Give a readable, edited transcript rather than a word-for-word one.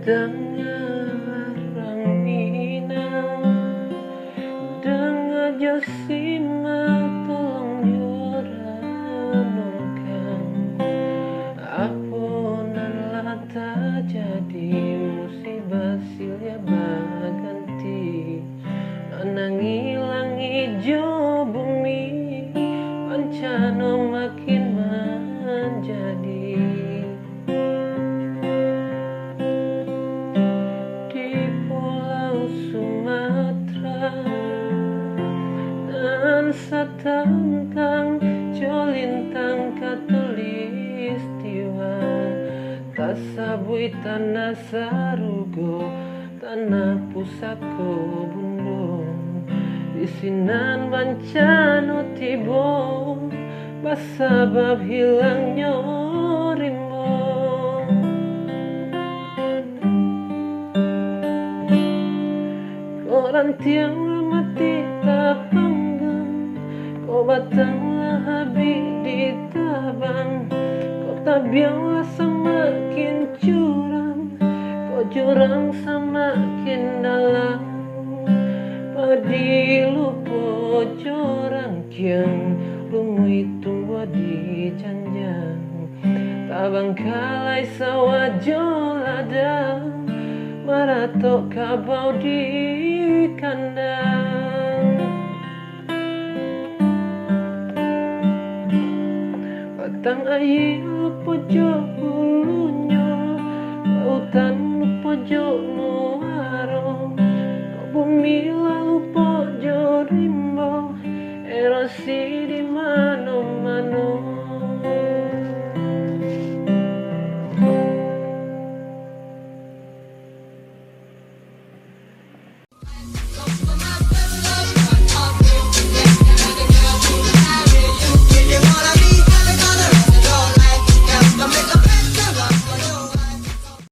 Dengar ranginang, dengar josima tolong joranongkang. Apunanlah tak jadi musibah silya baganti, nanangi langit jo bumi pancano makin menjadi. Dan satangkang colintang katulistiwa, tasabui tanah sarugo tanah pusako bundung, disinan bancano tibo basabab hilangnya rimbo. Koran tiang mati tak panggang, kau batanglah habis ditabang, kau tabianglah semakin curam, kau jurang semakin dalam. Padi lupo jorang kiang, lumui tumbuh di canjang, tabang kalai sawah joladang, maratok kabau di kandang. Batang air pojok bulunya, lautan pojok muaro, bumi lalu pojok rimbo, erosi